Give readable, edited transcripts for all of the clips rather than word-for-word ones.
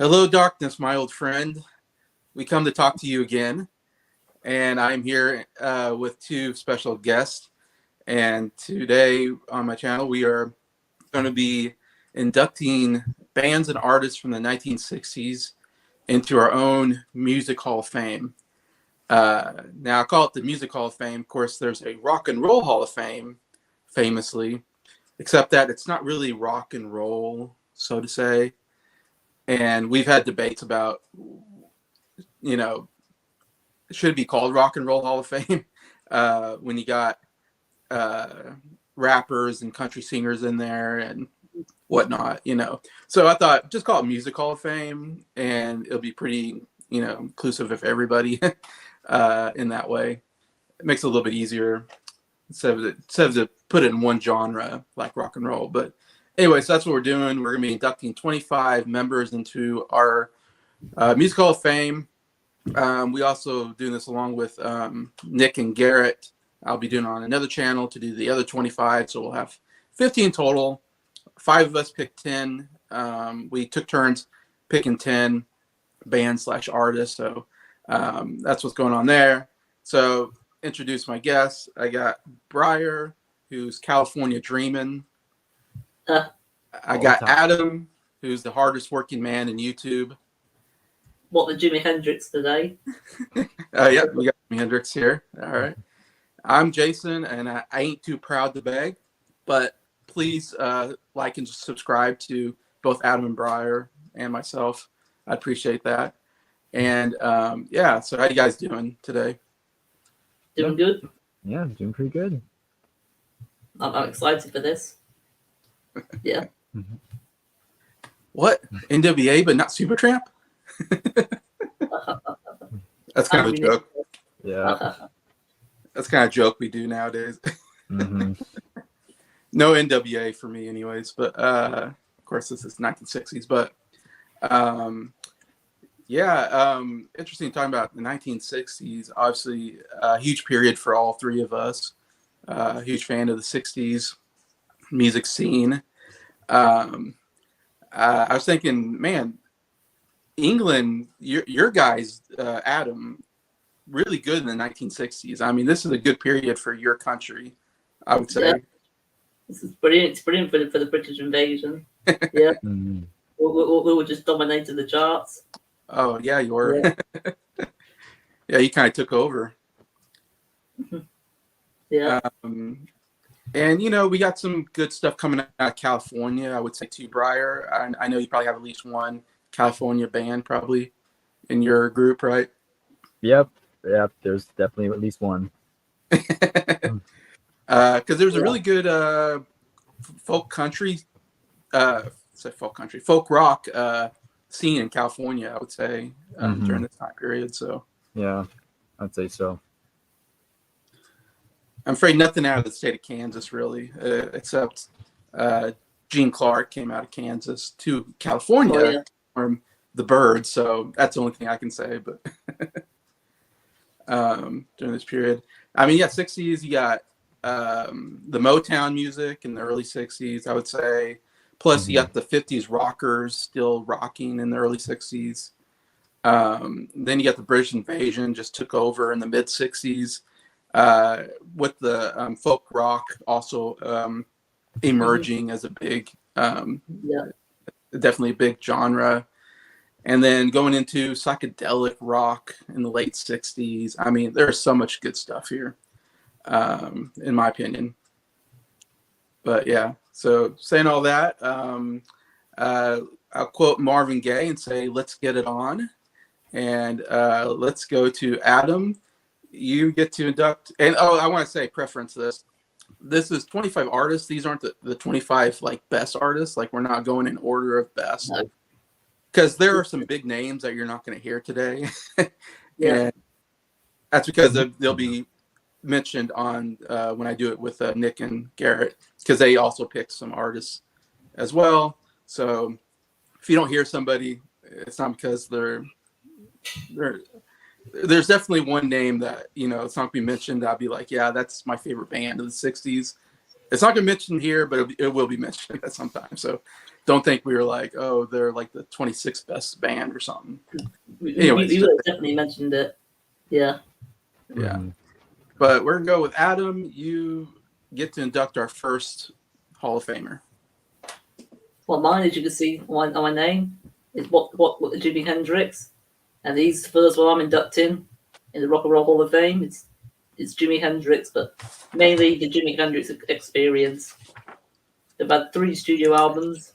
Hello, darkness, my old friend. We come to talk to you again, and I'm here with two special guests. And today on my channel, we are going to be inducting bands and artists from the 1960s into our own Music Hall of Fame. Now, I call it the Music Hall of Fame. Of course, there's a Rock and Roll Hall of Fame, famously, except that it's not really rock and roll, so to say. And we've had debates about, it should be called Rock and Roll Hall of Fame when you got rappers and country singers in there and whatnot. So I thought just call it Music Hall of Fame, and it'll be pretty, inclusive of everybody in that way. It makes it a little bit easier instead of to put it in one genre like rock and roll. But anyway, so that's what we're doing. We're going to be inducting 25 members into our Music Hall of Fame. We also doing this along with Nick and Garrett. I'll be doing it on another channel to do the other 25. So we'll have 15 total. 5 of us picked 10. We took turns picking 10 bands/artists. So that's what's going on there. So introduce my guests. I got Bryer, who's California Dreamin'. I got Adam, who's the hardest working man in YouTube. What, the Jimi Hendrix today? Yep, we got Jimi Hendrix here. All right. I'm Jason, and I ain't too proud to beg, but please like and subscribe to both Adam and Bryer and myself. I appreciate that. And so how you guys doing today? Doing good. Yeah, doing pretty good. I'm excited for this. Yeah. What? NWA, but not Supertramp? That's kind of a joke. Yeah. That's kind of a joke we do nowadays. Mm-hmm. No NWA for me anyways, but of course this is 1960s. But interesting talking about the 1960s. Obviously a huge period for all three of us. Huge fan of the 60s music scene. I was thinking, man, England, your guys, Adam, really good in the 1960s. I mean, this is a good period for your country, I would say. Yeah. This is brilliant. It's brilliant for the British invasion. Yeah. Mm-hmm. we were just dominating the charts. Oh, yeah, you were. Yeah, yeah, you kind of took over. Yeah. And, we got some good stuff coming out of California, I would say, too, Bryer. I know you probably have at least one California band probably in your group, right? Yep, there's definitely at least one. Because there's a really good folk rock scene in California, I would say, during this time period. So yeah, I'd say so. I'm afraid nothing out of the state of Kansas really, except Gene Clark came out of Kansas to California from the Byrds. So that's the only thing I can say. But during this period, I mean, 60s, you got the Motown music in the early 60s, I would say. Plus, you got the 50s rockers still rocking in the early 60s. Then you got the British invasion just took over in the mid 60s. With the folk rock also emerging as a big, definitely a big genre. And then going into psychedelic rock in the late 60s. I mean, there's so much good stuff here, in my opinion. But yeah, so saying all that, I'll quote Marvin Gaye and say, let's get it on. And let's go to Adam. You get to induct, and I want to say, preference this. This is 25 artists. These aren't the 25 best artists. We're not going in order of best, because there are some big names that you're not going to hear today. And that's because they'll be mentioned on when I do it with Nick and Garrett, because they also pick some artists as well. So if you don't hear somebody, it's not because there's definitely one name that, it's not going to be mentioned. I'll be like, yeah, that's my favorite band of the 60s. It's not going to mention here, but it will be mentioned at some time. So don't think we were like, oh, they're like the 26th best band or something. Anyways, We would have definitely mentioned it. Yeah. Yeah. Mhm. But we're going to go with Adam. You get to induct our first Hall of Famer. Well, mine, as you can see on my name, is what Jimi Hendrix, and he's the first one I'm inducting in the Rock and Roll Hall of Fame. It's Jimi Hendrix, but mainly the Jimi Hendrix Experience. They've had 3 studio albums,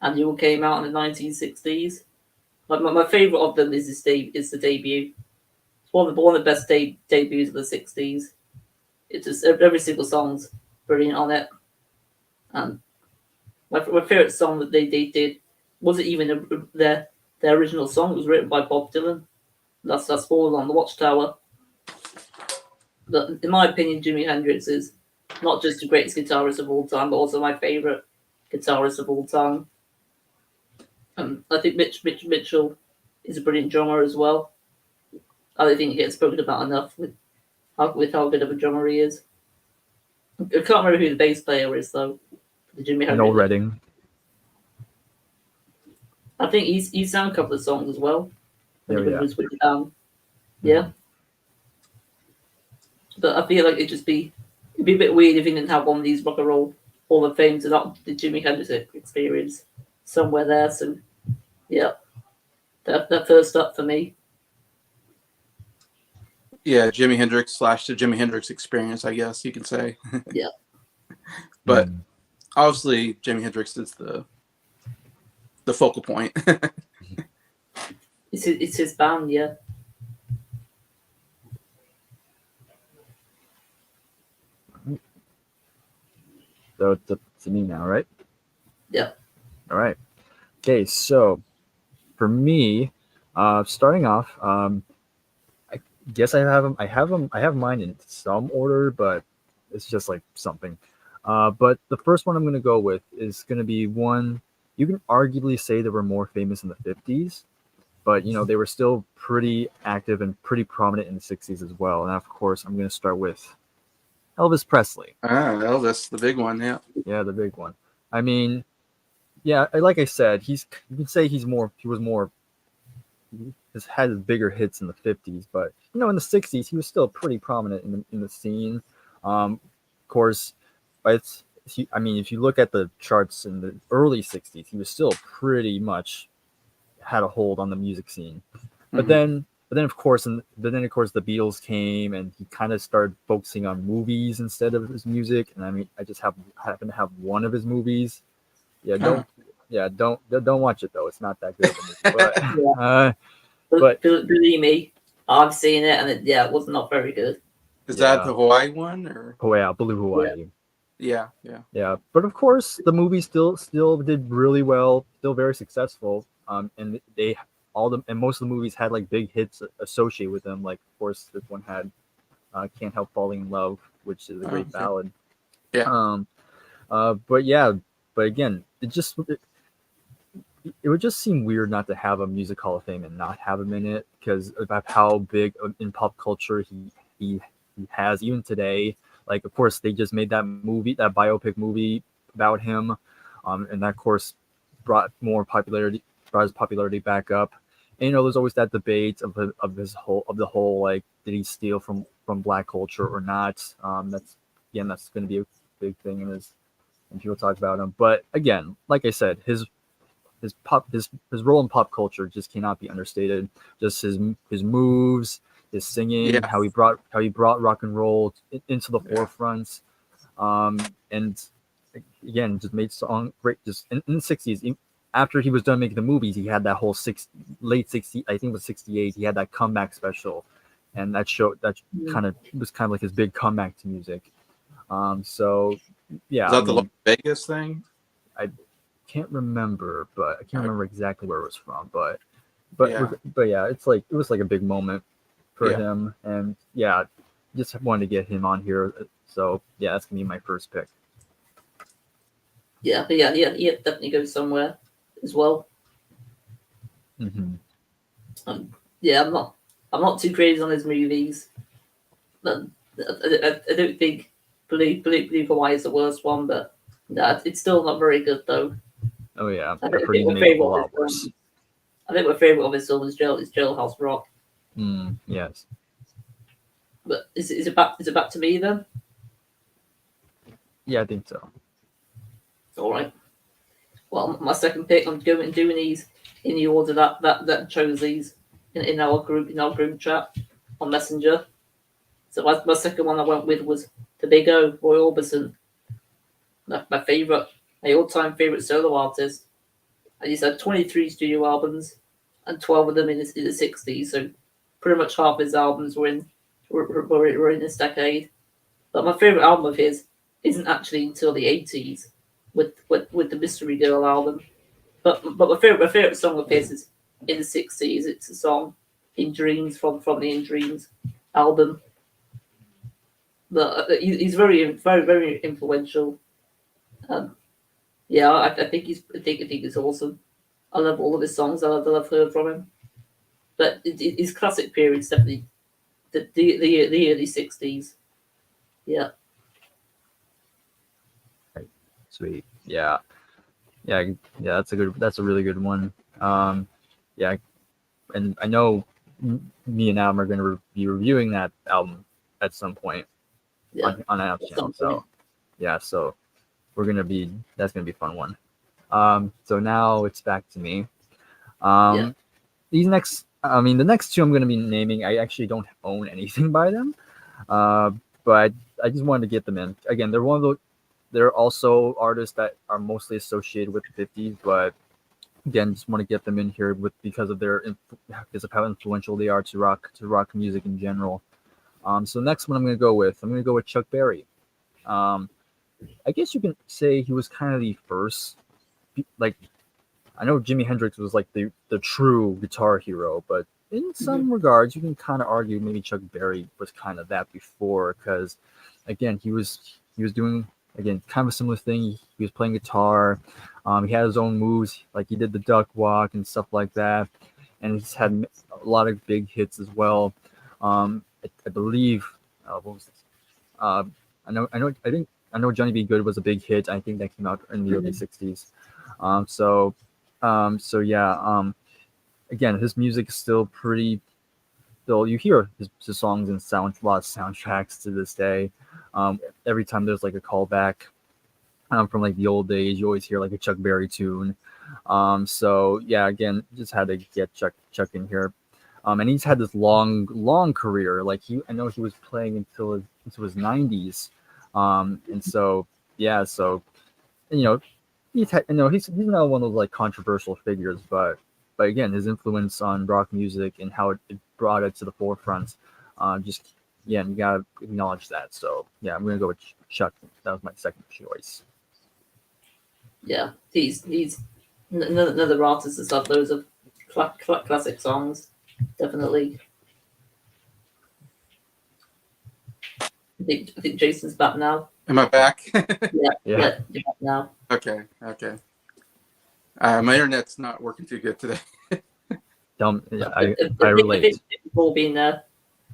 and they all came out in the 1960s. My favorite of them is the debut. It's one of the best debuts of the 60s. It's just every single song's brilliant on it. And my favorite song that they did wasn't even their original song. It was written by Bob Dylan. That's Fallen on the Watchtower. But in my opinion, Jimi Hendrix is not just the greatest guitarist of all time, but also my favorite guitarist of all time. I think Mitch Mitchell is a brilliant drummer as well. I don't think he gets spoken about enough with how good of a drummer he is. I can't remember who the bass player is though. The Jimi Hendrix. Noel Redding. I think he's sang a couple of songs as well. Oh, yeah. Yeah. But I feel like it'd be a bit weird if he didn't have one of these Rock and Roll Hall of Fames and not the Jimi Hendrix Experience somewhere there. So yeah, that first up for me. Yeah, Jimi Hendrix / the Jimi Hendrix Experience, I guess you can say. Yeah. But obviously, Jimi Hendrix is the focal point. It's his band, yeah. So it's up to me now, right? Yeah. All right. Okay, so for me, starting off, I guess I have mine in some order, but it's just like something. But the first one I'm going to go with is going to be one you can arguably say they were more famous in the 50s, but they were still pretty active and pretty prominent in the 60s as well. And of course, I'm going to start with Elvis Presley. Elvis, the big one, yeah. Yeah, the big one. I mean, yeah, like I said, you can say he had bigger hits in the 50s, but in the 60s he was still pretty prominent in the scene. Of course, if you look at the charts in the early 60s, he was still pretty much had a hold on the music scene. But then of course the Beatles came and he kind of started focusing on movies instead of his music. And I mean, I just happen to have one of his movies. Don't watch it though. It's not that good of a movie. But believe me, I've seen it and it was not very good. Is that the Hawaii one or? Oh yeah, Blue Hawaii. Yeah. But of course, the movie still did really well, still very successful. And most of the movies had like big hits associated with them. Like, of course, this one had "Can't Help Falling in Love," which is a great ballad. Yeah. But again, it would just seem weird not to have a Music Hall of Fame and not have him in it because of how big in pop culture he has even today. Like, of course, they just made that biopic movie about him, and that, of course, brought his popularity back up. And there's always that debate of the whole like, did he steal from Black culture or not? That's going to be a big thing when people talk about him. But again, like I said, his role in pop culture just cannot be understated. Just his moves, his singing, how he brought rock and roll into the forefront, and again just made song great. Just in the 60s, after he was done making the movies, he had that whole late 60s, I think it was 68. He had that comeback special, and that kind of like his big comeback to music. So yeah, is that the Las Vegas thing? I can't remember, but I can't remember exactly where it was from. But yeah, it was like a big moment for him, and just wanted to get him on here. So yeah, that's gonna be my first pick. He definitely goes somewhere as well. Mm-hmm. I'm not too crazy on his movies, but I don't think Believe Hawaii is the worst one, but no, it's still not very good though. Oh yeah, I I've think heard he's my made a favorite whole lot is, worse. I think my favorite of his film is Jailhouse Rock. Yes. But is it back to me then? Yeah, I think so. All right. Well, my second pick, I'm doing these in the order that chose these in our group chat on Messenger. So my second one I went with was the Big O, Roy Orbison, my favorite, my all-time favorite solo artist. And he's had 23 studio albums, and 12 of them in the 60s. So pretty much half his albums were in this decade. But my favorite album of his isn't actually until the 80s with the Mystery Girl album. But my favorite song of his is in the 60s. It's a song In Dreams from the In Dreams album. But he's very influential. Yeah, I think he's awesome. I love all of his songs that I've heard from him. But his classic period is definitely the early 60s. Yeah. Sweet. Yeah. That's a really good one. Yeah, and I know me and Adam are going to be reviewing that album at some point on our channel. So yeah, so that's going to be a fun one. So now it's back to me. The next two I'm going to be naming, I actually don't own anything by them, but I just wanted to get them in. Again, they're also artists that are mostly associated with the 50s, but again, just want to get them in here because of how influential they are to rock music in general. So next one I'm going to go with Chuck Berry. I guess you can say he was kind of the first, like, I know Jimi Hendrix was like the true guitar hero, but in some regards, you can kind of argue maybe Chuck Berry was kind of that before, because again, he was doing kind of a similar thing. He was playing guitar. He had his own moves, like he did the duck walk and stuff like that, and he's had a lot of big hits as well. I believe what was this? I know Johnny B. Good was a big hit. I think that came out in the early 60s. Again, his music is still pretty. Still, you hear his songs in a lot of soundtracks to this day. Every time there's like a callback from like the old days, you always hear like a Chuck Berry tune. So yeah, again, just had to get Chuck in here. And he's had this long career. Like I know he was playing until his 90s. And so yeah, so he's not one of those like controversial figures, but again, his influence on rock music and how it brought it to the forefront, you gotta acknowledge that. So yeah, I'm gonna go with Chuck. That was my second choice. Yeah, he's another artist that's got loads of classic songs. Definitely. I think Jason's back now. Am I back? Yeah, you're back now. Okay. My internet's not working too good today. I relate. We've all been there.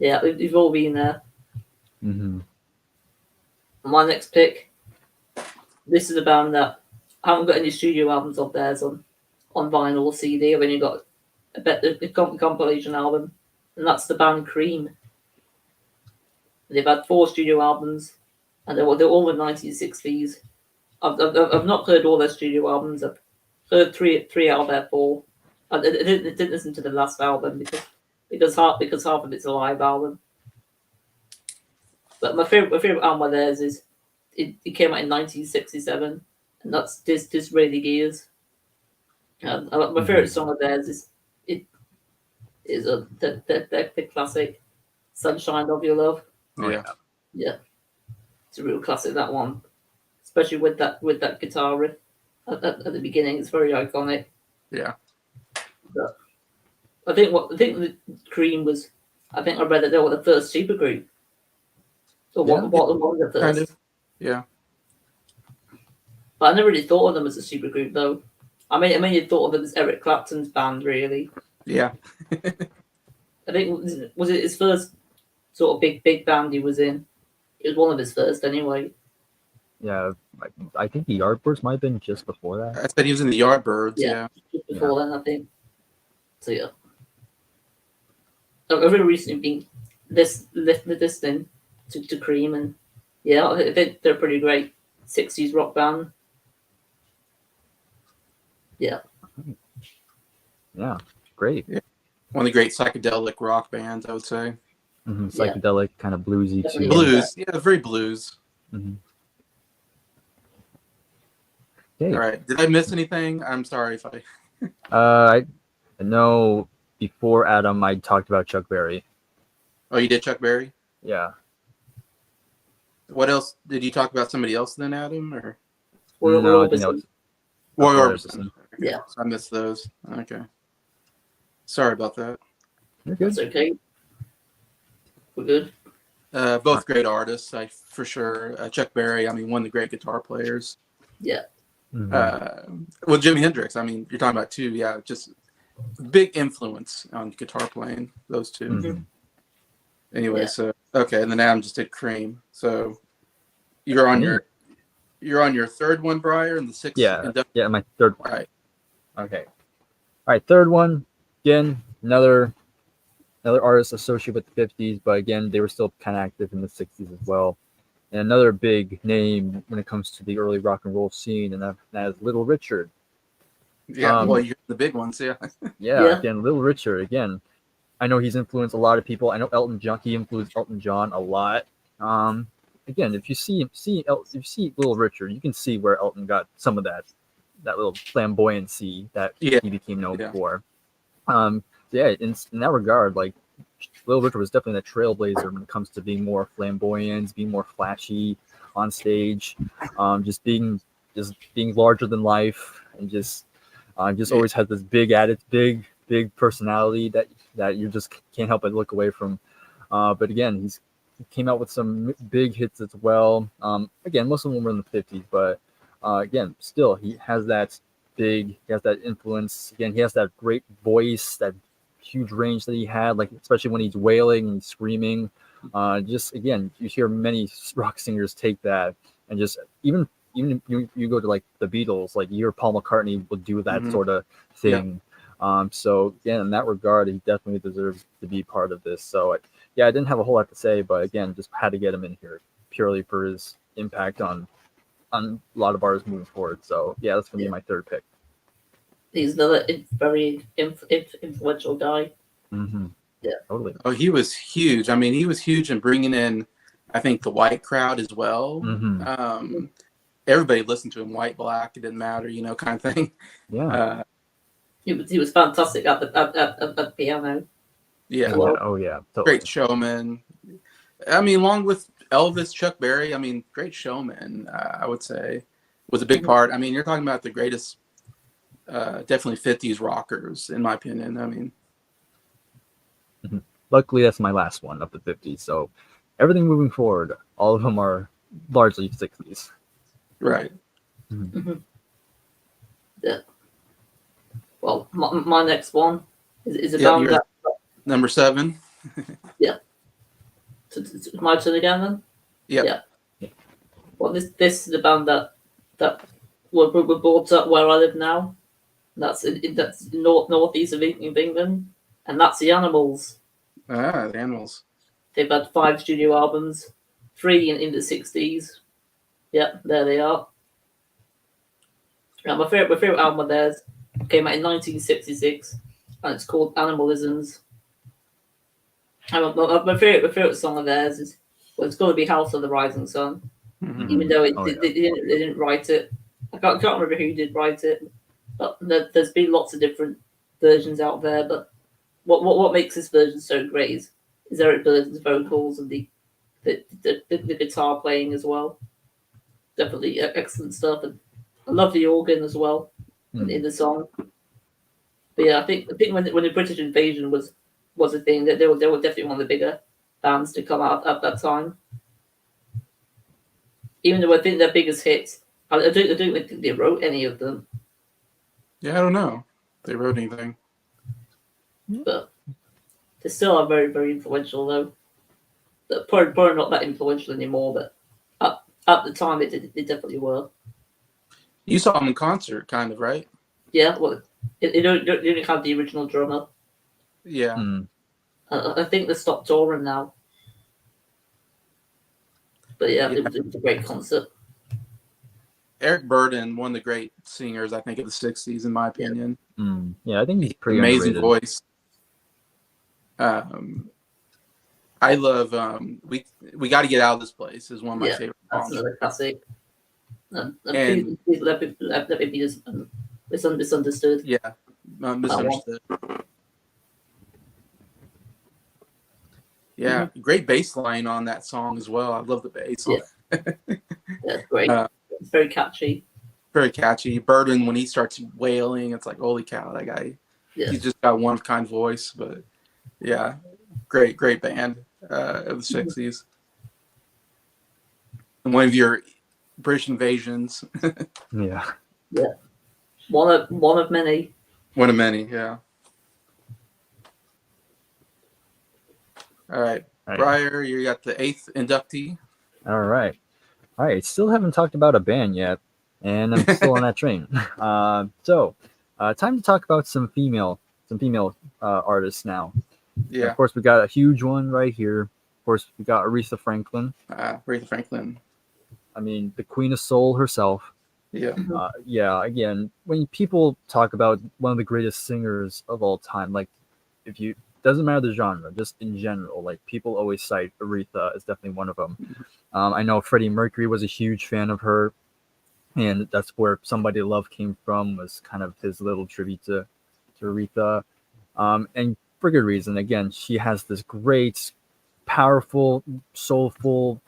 Yeah, we've all been there. Mm-hmm. My next pick. This is a band that I haven't got any studio albums of theirs on vinyl or CD. I've only got a compilation album, and that's the band Cream. They've had 4 studio albums, and they're all in the 1960s. I've not heard all their studio albums. I've heard three out of their 4. I didn't listen to the last album because half of it's a live album. But my favorite album of theirs is it came out in 1967, and that's Disraeli Gears. My favorite song of theirs is the classic "Sunshine of Your Love." Yeah, it's a real classic, that one, especially with that guitar riff at the beginning. It's very iconic. Yeah. But I think the Cream was. I think I read that they were the first supergroup. So one of the first. Kind of. Yeah. But I never really thought of them as a supergroup, though. I mean, you thought of them as Eric Clapton's band, really. Yeah. I think was it his first sort of big band he was in It was one of his first anyway. Yeah, I think the Yardbirds might have been just before that. I said he was in the Yardbirds. Yeah. Yeah. Just before then, I think. So yeah. I've really recently been listening to Cream, and yeah, I think they're a pretty great 60s rock band. Yeah. Yeah, great. Yeah. One of the great psychedelic rock bands, I would say. Psychedelic, kind of bluesy Definitely. too. Blues. Yeah, very blues. Mhm. All Okay. right. Did I miss anything? I'm sorry if I. I know before Adam, I talked about Chuck Berry. Oh, you did Chuck Berry? Yeah. What else? Did you talk about somebody else then, Adam? Or No, I think that was Roy Roy Orbison? Orbison. Okay. Yeah. So I missed those. Okay. Sorry about that. You're good. That's okay. We're good. Both great artists, for sure. Chuck Berry, I mean, one of the great guitar players. Yeah. Mhm. Well, Jimi Hendrix, I mean, you're talking about two, yeah, just big influence on guitar playing, those two. Mhm. Anyway, Yeah. so okay, and then Adam just did Cream. So you're on your third one, Bryer, and the sixth. Yeah, my third one. Right. Okay. All right, third one. Again, another artist associated with the 50s, but again, they were still kind of active in the 60s as well. And another big name when it comes to the early rock and roll scene, and that is Little Richard. Yeah. Well, you're the big ones, yeah. Yeah. Again, Little Richard. Again, I know he's influenced a lot of people. I know Elton John. He influenced Elton John a lot. Again, if you see Little Richard, you can see where Elton got some of that little flamboyancy that he became known for. In that regard, like Little Richard was definitely a trailblazer when it comes to being more flamboyant, being more flashy on stage, just being larger than life, and just always had this big personality that you just can't help but look away from. But again, he came out with some big hits as well. Again, most of them were in the 50s, but again, still he has that influence. Again, he has that great voice, that huge range that he had, like especially when he's wailing and screaming. Just again, you hear many rock singers take that, and just even you go to like the Beatles, like you hear Paul McCartney would do that sort of thing. So again, in that regard, he definitely deserves to be part of this. So I didn't have a whole lot to say, but again, just had to get him in here purely for his impact on a lot of artists moving forward. So yeah, that's gonna be my third pick. He's another very influential guy. Mm-hmm. Yeah, totally. Oh, he was huge. I mean, he was huge in bringing in, I think, the white crowd as well. Mm-hmm. Everybody listened to him, white, black, it didn't matter, kind of thing. Yeah. He was fantastic at the piano. Yeah. Well, oh yeah, totally. Great showman. I mean, along with Elvis, Chuck Berry, I mean, great showman, I would say, was a big part. I mean, you're talking about the greatest, definitely 50s rockers, in my opinion. I mean, luckily, that's my last one of the 50s. So everything moving forward, all of them are largely 60s. Right. Mm-hmm. Yeah. Well, my next one is about that. Number 7. Yeah. So it's my turn again then? Yep. Yeah. Well, this is the band that were brought up where I live now. That's northeast of England, and that's the Animals. Ah, the Animals. They've had 5 studio albums, 3 in the 60s. Yeah, there they are. Now, my favorite album of theirs came out in 1966, and it's called Animalisms. And my favorite song of theirs is, well, it's going to be House of the Rising Sun, even though they didn't write it. I can't remember who did write it, but there's been lots of different versions out there. But what makes this version so great is Eric Burdon's vocals and the guitar playing as well. Definitely excellent stuff, and I love the organ as well in the song. But yeah, I think when the British invasion was a thing, that they were definitely one of the bigger bands to come out at that time. Even though I think their biggest hits, I don't think they wrote any of them. Yeah, I don't know if they wrote anything. But they still are very, very influential, though. They're probably not that influential anymore, but at the time, they definitely were. You saw them in concert, kind of, right? Yeah, well, you don't have the original drummer. Yeah. Mm. I think they stopped touring now. But yeah, Yeah. it was a great concert. Eric Burdon, one of the great singers, I think, of the 60s, in my opinion. Mm. Yeah, I think he's pretty Amazing underrated. voice. I love we got to get out of this place is one of my favorite That's songs. another classic. And people let me be misunderstood. yeah, misunderstood. Yeah, great bass line on that song as well. I love the bass. Yeah. That's great. It's very catchy. Very catchy. Burden, when he starts wailing, it's like, holy cow, that guy. Yeah. He's just got one kind voice. But yeah, great band of the 60s. And one of your British invasions. Yeah. Yeah. One of many. One of many, yeah. All right. Bryer, you got the 8th inductee. All right. Still haven't talked about a band yet, and I'm still on that train. So, time to talk about some female artists now. Yeah. Of course, we got a huge one right here. Of course, we got Aretha Franklin. Aretha Franklin. I mean, the Queen of Soul herself. Yeah. Yeah. Again, when people talk about one of the greatest singers of all time, like doesn't matter the genre, just in general, like people always cite Aretha as definitely one of them. I know Freddie Mercury was a huge fan of her, and that's where Somebody to Love came from, was kind of his little tribute to Aretha. And for good reason. Again, she has this great, powerful, soulful,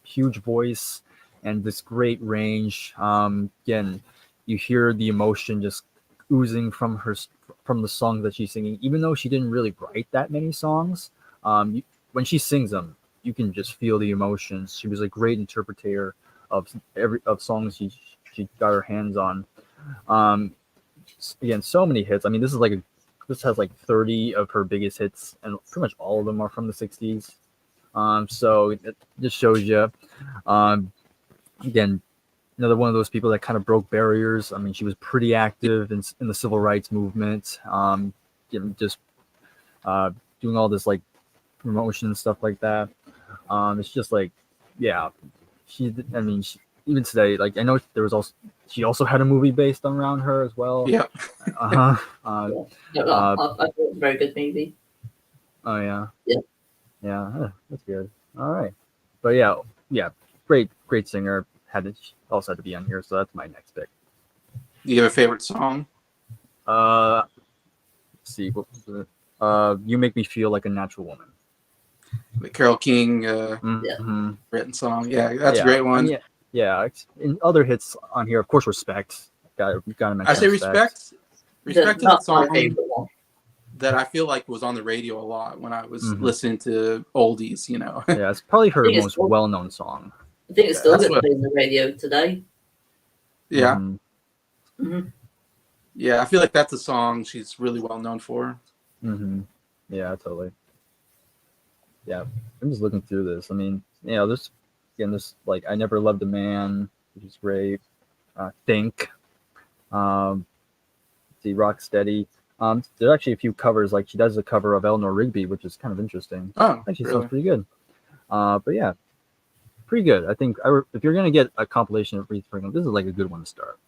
huge voice and this great range. Again, you hear the emotion just oozing from the songs that she's singing, even though she didn't really write that many songs. When she sings them, you can just feel the emotions. She was a great interpreter of songs she got her hands on. Again, so many hits. I mean, this has like 30 of her biggest hits, and pretty much all of them are from the 60s. So it just shows you. Again, another one of those people that kind of broke barriers. I mean, she was pretty active in the civil rights movement. Just doing all this like promotion and stuff like that. It's just like, yeah, even today, like I know she also had a movie based around her as well. Yeah. I thought it was a very good movie. Oh yeah. Yeah. Yeah, that's good. All right, but yeah, great singer. Also had to be on here, so that's my next pick. Do you have a favorite song? Let's see, what was it? You Make Me Feel Like a Natural Woman. The Carole King written song. Yeah, that's a great one. Yeah. In other hits on here, of course, Respect. Got to mention. I say Respect. Respect is a song one that I feel like was on the radio a lot when I was listening to oldies. Yeah, it's probably her most well-known song. I think it's still going to be on the radio today. Yeah. Yeah, I feel like that's a song she's really well known for. Yeah, totally. Yeah, I'm just looking through this. I mean, this like I Never Loved a Man, which is great. Think. See, Rocksteady. There's actually a few covers. Like she does a cover of Eleanor Rigby, which is kind of interesting. Oh, actually really? Sounds pretty good. But yeah, pretty good. I think if you're gonna get a compilation of Aretha Franklin, this is like a good one to start.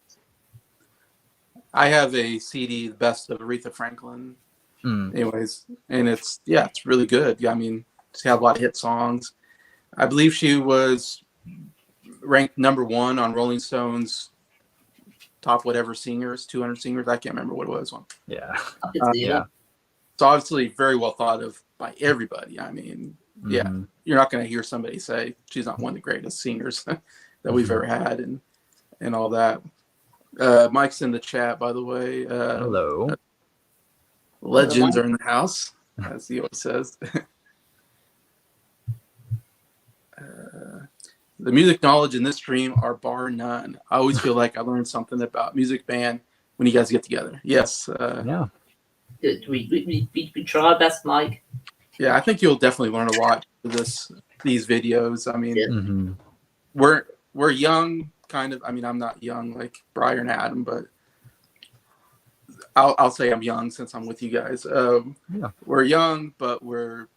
I have a CD, the best of Aretha Franklin. Anyways, and it's really good. I mean, she had a lot of hit songs. I believe she was ranked number 1 on Rolling Stone's top whatever singers, 200 singers. I can't remember what it was on. Yeah. Yeah. It's obviously very well thought of by everybody. I mean, yeah, you're not going to hear somebody say she's not one of the greatest singers that we've ever had and all that. Mike's in the chat, by the way. Hello. Legends are in the house, as he always says. The music knowledge in this stream are bar none. I always feel like I learned something about music band when you guys get together. Yes. Yeah. We try our best, Mike. Yeah, I think you'll definitely learn a lot with this these videos. I mean, Mm-hmm. we're young, kind of. I mean, I'm not young like Bryer and Adam, but I'll say I'm young since I'm with you guys. Yeah. We're young, but we're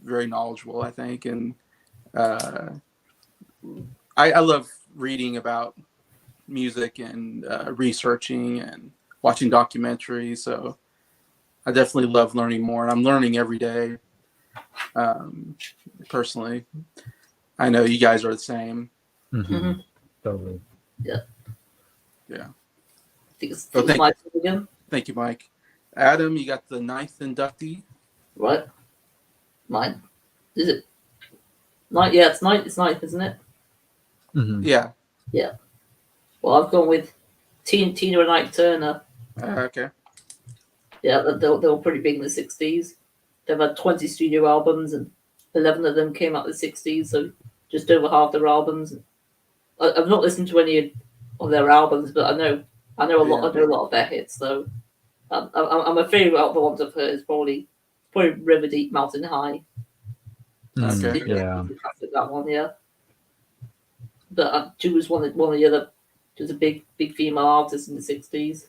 very knowledgeable, I think, and I love reading about music and researching and watching documentaries. So I definitely love learning more, and I'm learning every day. Personally, I know you guys are the same. Mm-hmm. Mm-hmm. Totally. Yeah. I think it's, So my turn again, thank you, Mike. Adam, you got the 9th inductee. right? Mine. Is it ninth? Yeah, it's ninth. It's ninth, isn't it? Mm-hmm. Yeah. Yeah. Well, I've gone with Tina and Ike Turner. Okay. Yeah, they were pretty big in the 60s. They've had 20 studio albums, and 11 of them came out in the 60s, so just over half their albums. I've not listened to any of their albums, but I know a lot. I know a lot of their hits, though. I'm a favourite of the ones I've heard is probably River Deep, Mountain High. Okay. Yeah. It's a classic, that one, yeah. But she was one of the other. She was a big female artist in the 60s.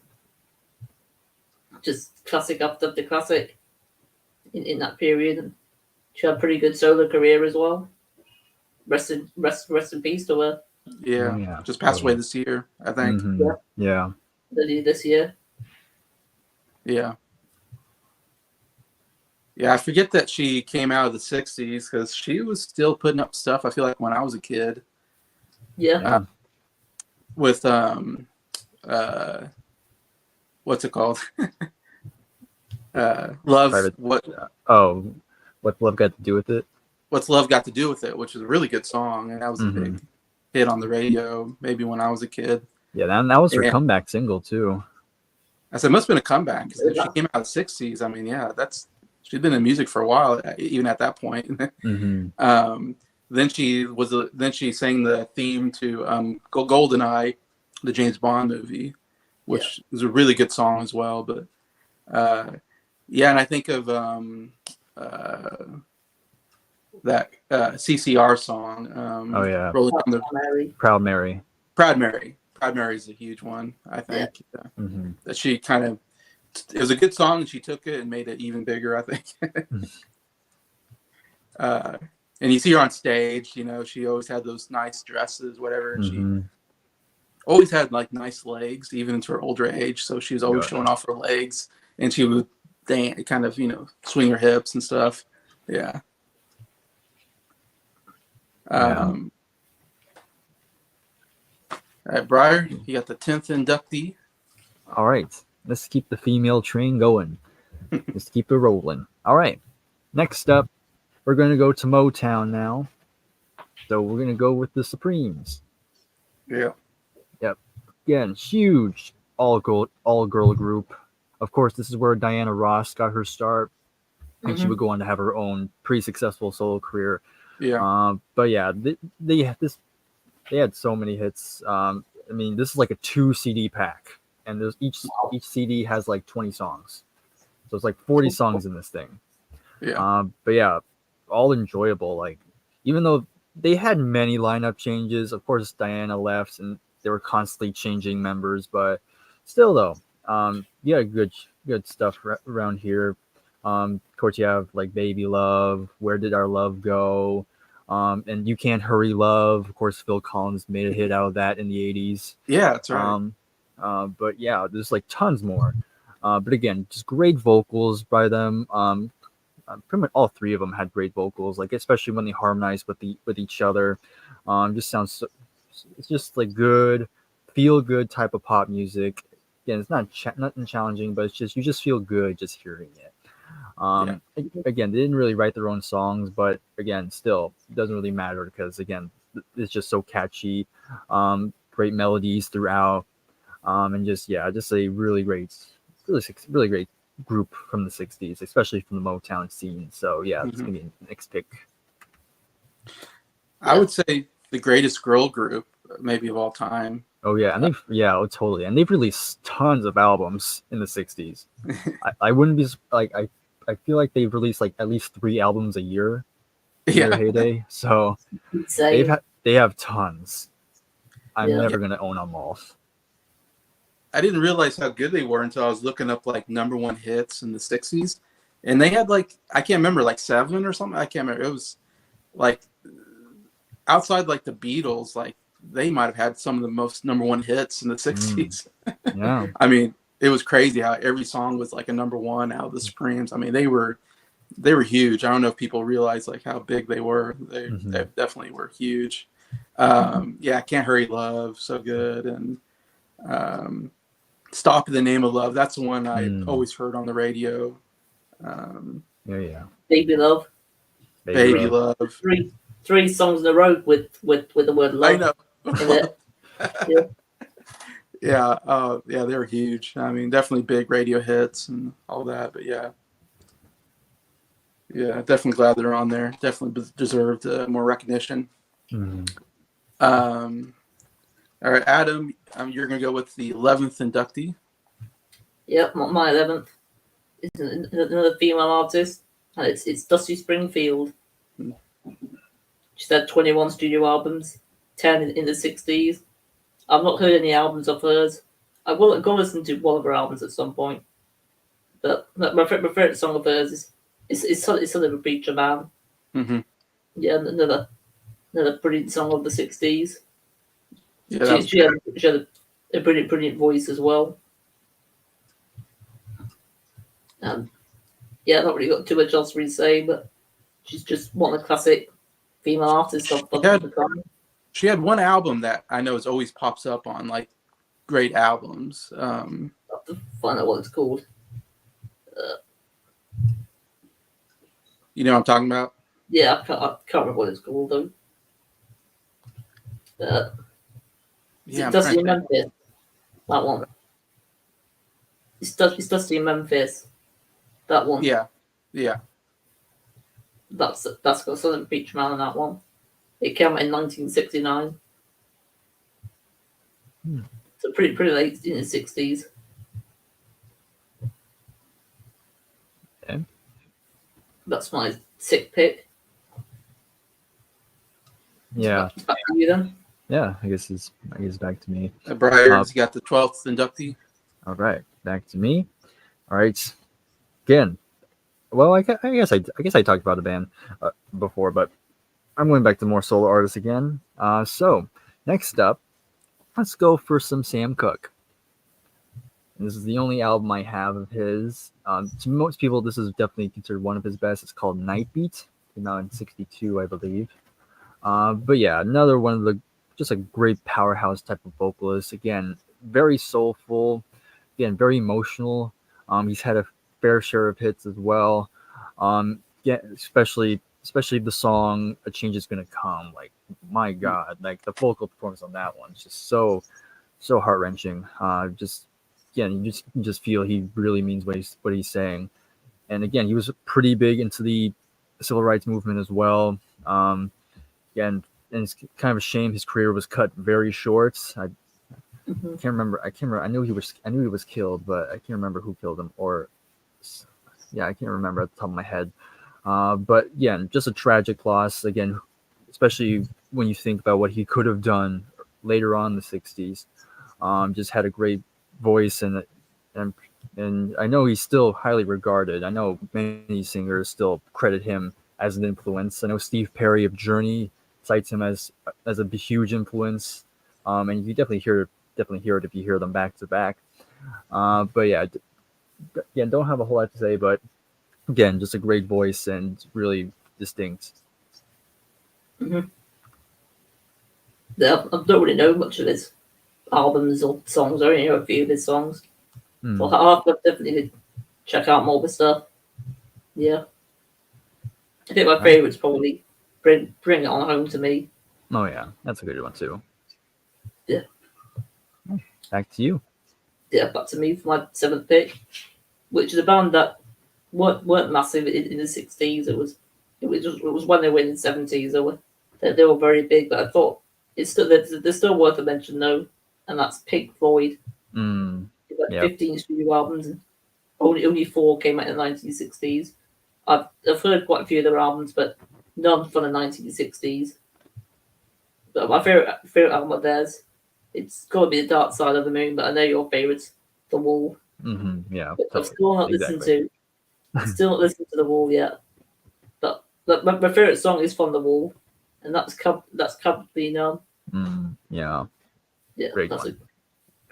Just classic after classic in that period. And she had a pretty good solo career as well. Rest in peace to her. Yeah. Yeah. Just passed away this year, I think. Mm-hmm. Yeah. This year. Yeah. Yeah, I forget that she came out of the 60s because she was still putting up stuff, I feel like, when I was a kid. Yeah. Yeah. With what's it called? Love. Private- What? Oh, what love got to do with it? What's Love Got to Do with It? Which is a really good song, and that was a Mhm. big hit on the radio. Maybe when I was a kid. Yeah, that was her Yeah. comeback single too. I said, it must have been a comeback because if she came out of the 60s, I mean, yeah, she's been in music for a while, even at that point. Mm-hmm. Then she sang the theme to GoldenEye, the James Bond movie, which is a really good song as well. But yeah, and I think of that CCR song. Oh, yeah. Rolling Down the Mary. Proud Mary. Proud Mary. Proud Mary is a huge one, I think. Mm-hmm. That she kind of, it was a good song, and she took it and made it even bigger, I think. And you see her on stage, you know, she always had those nice dresses, whatever. And Mm-hmm. she always had like nice legs, even into her older age. So she was always showing off her legs, and she would dance, kind of, you know, swing her hips and stuff. Yeah. All right, Bryer, you got the 10th inductee. All right, let's keep the female train going. Let's keep it rolling. All right, next up, we're going to go to Motown now. So we're going to go with the Supremes. Yeah. Yep. Again, huge all-girl group. Of course, this is where Diana Ross got her start, and she would go on to have her own pretty successful solo career. Yeah. But yeah, they had so many hits. I mean, this is like a 2 CD pack, and there's each CD has like 20 songs, so it's like 40 songs in this thing. Yeah. But yeah, all enjoyable. Like, even though they had many lineup changes, of course Diana left, and they were constantly changing members, but still though, you had good stuff around here. Of course, you have like Baby Love, Where Did Our Love Go? And You Can't Hurry Love. Of course, Phil Collins made a hit out of that in the 80s. Yeah, that's right. But yeah, there's like tons more. But again, just great vocals by them. Pretty much all three of them had great vocals, like especially when they harmonized with each other. Just sounds so, it's just like good, feel good type of pop music. Again, it's nothing challenging, but it's just you just feel good just hearing it. Again, they didn't really write their own songs, but again, still it doesn't really matter because again, it's just so catchy. Great melodies throughout, and just a really great group from the 60s, especially from the Motown scene. So yeah, it's gonna be the next pick. I would say the greatest girl group, maybe of all time. Oh yeah, and totally, and they've released tons of albums in the 60s. I wouldn't be like I feel like they've released like at least 3 albums a year. in their heyday. So Insane. they have tons. I'm Yeah. never gonna own them all. I didn't realize how good they were until I was looking up like #1 hits in the '60s, and they had like I can't remember like 7 or something. I can't remember. It was like outside like the Beatles, like they might have had some of the most #1 hits in the '60s. Yeah. I mean, it was crazy how every song was like a #1 out of the Supremes. I mean, they were huge. I don't know if people realize like how big they were. They definitely were huge. Yeah, Can't Hurry Love, so good, and Stop in the Name of Love. That's the one I always heard on the radio. Yeah. Baby Love. Baby Love. Three songs in a row with the word love I know. in it. Yeah. Yeah, they were huge. I mean, definitely big radio hits and all that. But yeah, definitely glad they're on there. Definitely deserved more recognition. All right, Adam, you're gonna go with the 11th inductee. Yep, my 11th is another female artist, and it's Dusty Springfield. She's had 21 studio albums, 10 in the 60s. I've not heard any albums of hers. I will go listen to one of her albums at some point. But my favorite song of hers is Son of a Preacher Man. Mm-hmm. Yeah, another brilliant song of the 60s. Yeah, She had a brilliant voice as well. Yeah, I've not really got too much else to say, but she's just one of the classic female artists of the time. She had one album that I know always pops up on like great albums. I have to find out what it's called. You know what I'm talking about? Yeah, I can't remember what it's called though. Yeah, Dusty in Memphis. That one. It's Dusty in Memphis. That one. Yeah. That's got Southern Preacher Man on that one. It came out in 1969. So pretty late in the 60s. Okay. That's my 6th pick. Yeah. Back to you then. Yeah, I guess back to me. Breyer's got the 12th inductee. All right, back to me. All right, again. Well, I guess I talked about the band before, but I'm going back to more solo artists again. So next up, let's go for some Sam Cooke. And this is the only album I have of his. To most people, this is definitely considered one of his best. It's called Night Beat. Came out in '62, I believe. But yeah, another one of the just a great powerhouse type of vocalist. Again, very soulful. Again, very emotional. He's had a fair share of hits as well. Yeah, especially the song "A Change Is Gonna Come." Like, my God, like the vocal performance on that one is just so heart wrenching. Just again, you just feel he really means what he's saying. And again, he was pretty big into the civil rights movement as well. Again, and it's kind of a shame his career was cut very short. I can't remember. I knew he was killed, but I can't remember who killed him. I can't remember at the top of my head. But yeah, just a tragic loss. Again, especially when you think about what he could have done later on in the '60s. Just had a great voice, and I know he's still highly regarded. I know many singers still credit him as an influence. I know Steve Perry of Journey cites him as a huge influence, and you definitely hear it if you hear them back to back. But yeah, don't have a whole lot to say, but again, just a great voice and really distinct. Yeah, I don't really know much of his albums or songs. I only know a few of his songs. Well, I'll definitely check out more of his stuff. Yeah, I think my favorite's probably Bring It On Home to Me. Oh yeah, that's a good one too. Yeah. Back to you. Yeah, back to me for my 7th pick, which is a band that weren't massive in the 60s. It was when they were in the 70s. They were very big, but I thought they're still worth a mention though, and that's Pink Floyd. They've got 15 studio albums, and only 4 came out in the 1960s. I've heard quite a few of their albums, but none from the 1960s. But my favorite album of theirs, it's got to be The Dark Side of the Moon. But I know your favorite's The Wall. Yeah, I've totally. still not listened to. Still not listened to The Wall yet. But my favorite song is from The Wall, and that's Comfortably Numb. Yeah. Yeah, Great that's one.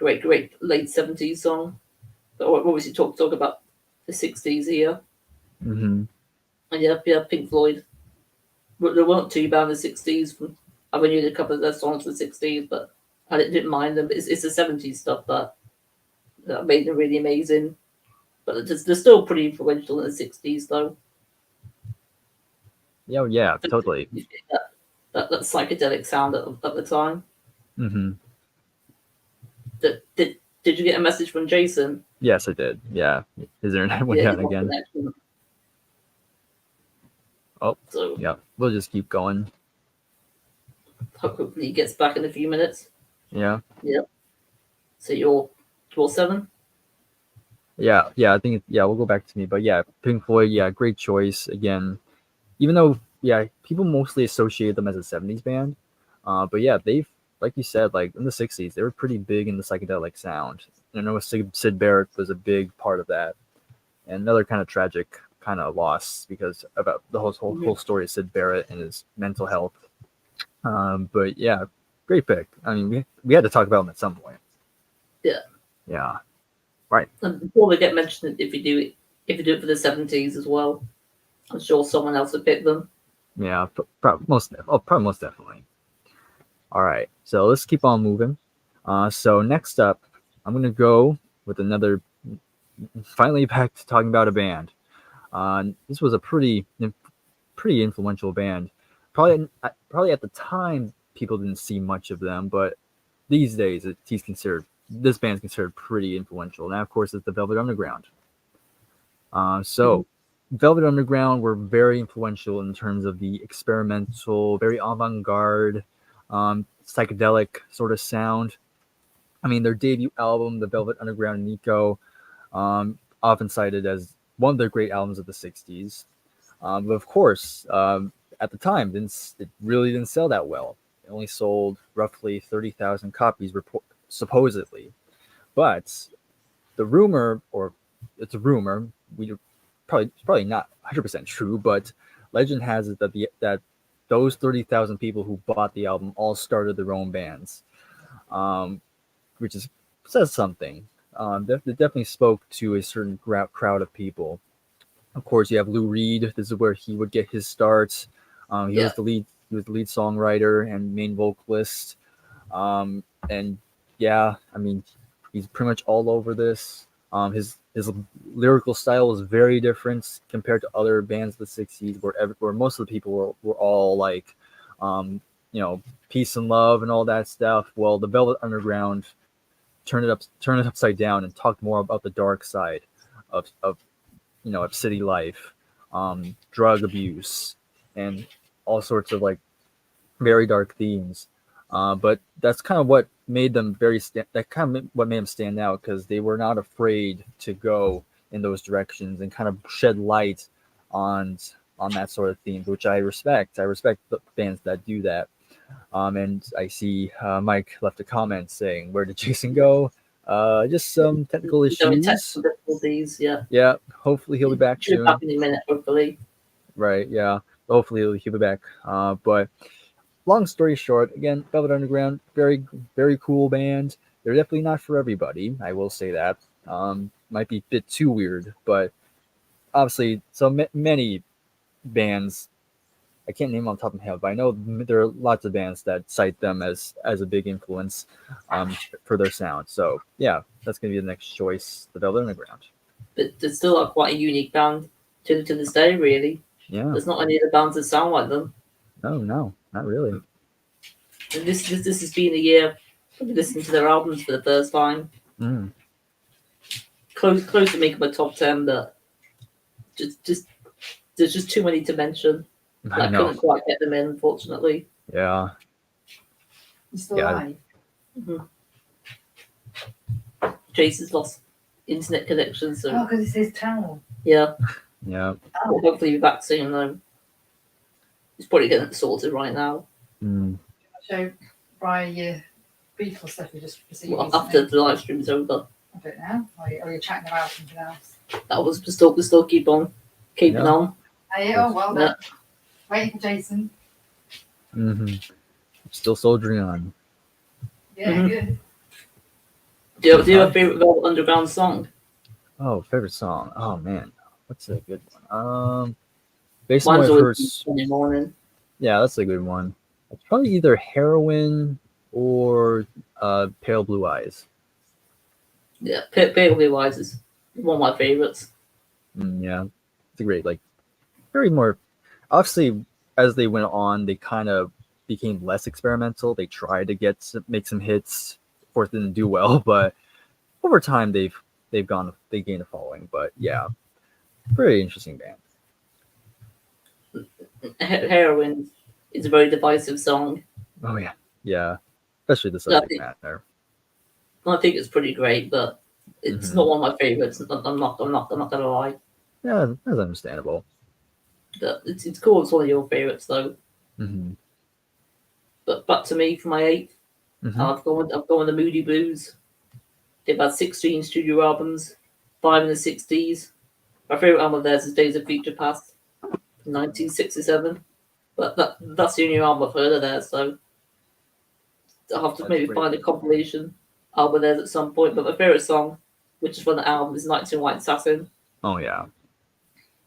a great late 70s song. But obviously talk about the 60s here. Mm-hmm. And yeah, Pink Floyd. There weren't too bad in the 60s. I only knew a couple of their songs from the 60s, but I didn't mind them. It's the 70s stuff that made them really amazing. But they're still pretty influential in the 60s, though. Yeah, totally. That psychedelic sound at the time. Mm-hmm. Did you get a message from Jason? Yes, I did. Yeah. His internet went down again. Connection. Oh, So yeah. We'll just keep going. hopefully he gets back in a few minutes. Yeah. Yep. So you're 7? Yeah. I think we'll go back to me. But yeah, Pink Floyd, yeah, great choice. Again, even though people mostly associate them as a 70s band. But yeah, they've, like you said, like in the 60s, they were pretty big in the psychedelic sound. And I know Sid Barrett was a big part of that. And another kind of tragic kind of loss because about the whole story of Sid Barrett and his mental health. But yeah, great pick. I mean, we had to talk about him at some point. Yeah. Yeah. Right. And before we get mentioned, if you do it for the 70s as well, I'm sure someone else would pick them. Yeah, probably most definitely. All right, so let's keep on moving. So next up, I'm gonna go with another. Finally, back to talking about a band. This was a pretty influential band. Probably at the time, people didn't see much of them, but these days, this band's considered pretty influential. Now, of course, it's the Velvet Underground. Velvet Underground were very influential in terms of the experimental, very avant-garde, psychedelic sort of sound. I mean, their debut album, The Velvet Underground Nico, often cited as one of their great albums of the 60s. But of course, at the time, it really didn't sell that well. It only sold roughly 30,000 copies, supposedly. But the rumor, or it's a rumor, probably not 100% true, but legend has it that those 30,000 people who bought the album all started their own bands, which says something. It definitely spoke to a certain crowd of people. Of course, you have Lou Reed. This is where he would get his starts. He was the lead songwriter and main vocalist. And yeah, I mean, he's pretty much all over this. His lyrical style is very different compared to other bands of the 60s, where most of the people were all like, peace and love and all that stuff. Well, the Velvet Underground turned it upside down and talked more about the dark side of city life, drug abuse, and all sorts of like very dark themes. But that's kind of what made them what made them stand out, because they were not afraid to go in those directions and kind of shed light on that sort of themes, which I respect. I respect the bands that do that. And I see Mike left a comment saying, "Where did Jason go?" Just some technical issues. Technical difficulties, yeah. Yeah, hopefully he'll be back Should soon. be back in a minute, hopefully. Right, yeah. Hopefully he'll be back. But long story short, again, Velvet Underground, very, very cool band. They're definitely not for everybody. I will say that. Might be a bit too weird, but obviously, so many bands, I can't name on top of my head, but I know there are lots of bands that cite them as a big influence for their sound. So yeah, that's gonna be the next choice, the Velvet Underground. But they're still quite a unique band to this day, really. Yeah. There's not any other bands that sound like them. No, not really. And this has been a year of listening to their albums for the first time. Close to making my top 10, but just there's just too many to mention. I couldn't quite get them in, unfortunately. Yeah. It's alive. Mm-hmm. Jason's lost internet connection, so because it's his towel. yeah. Yeah. We'll hopefully be back soon, though. He's probably getting it sorted right now. So, Brian, your Beatles stuff you just received Well, recently. after the live stream is over, I don't know. Or you're chatting about something else. that was we still keep on keeping Yeah. on. Oh, well Yeah. then. Waiting for Jason. Still soldiering on. Yeah, Mhm. good. Do you have a favorite Velvet Underground song? Oh, favorite song. Oh man, what's a good one? Based on Mine's what I've always heard, Sunday Morning. yeah, that's a good one. It's probably either Heroin or Pale Blue Eyes. Yeah, Pale Blue Eyes is one of my favorites. Yeah, it's a great, like, very more. Obviously, as they went on, they kind of became less experimental. They tried to make some hits. Of course, didn't do well, but over time they gained a following. But yeah, pretty interesting band. Heroin is a very divisive song. Oh yeah, especially the Yeah, I subject think- matter. I think it's pretty great, but it's Mhm. not one of my favorites. I'm not gonna lie. Yeah, that's understandable. But it's cool. It's one of your favorites though. Hmm But back to me for my 8th. hmm I've gone with the Moody Blues. They've had 16 studio albums, 5 in the 60s. My favorite album of theirs is Days of Future Past, 1967. But that's the only album I've heard of theirs, so I'll have to That's maybe pretty find a good. compilation album of theirs at some point. But my favorite song, which is from the album, is Nights in White Assassin. Oh yeah,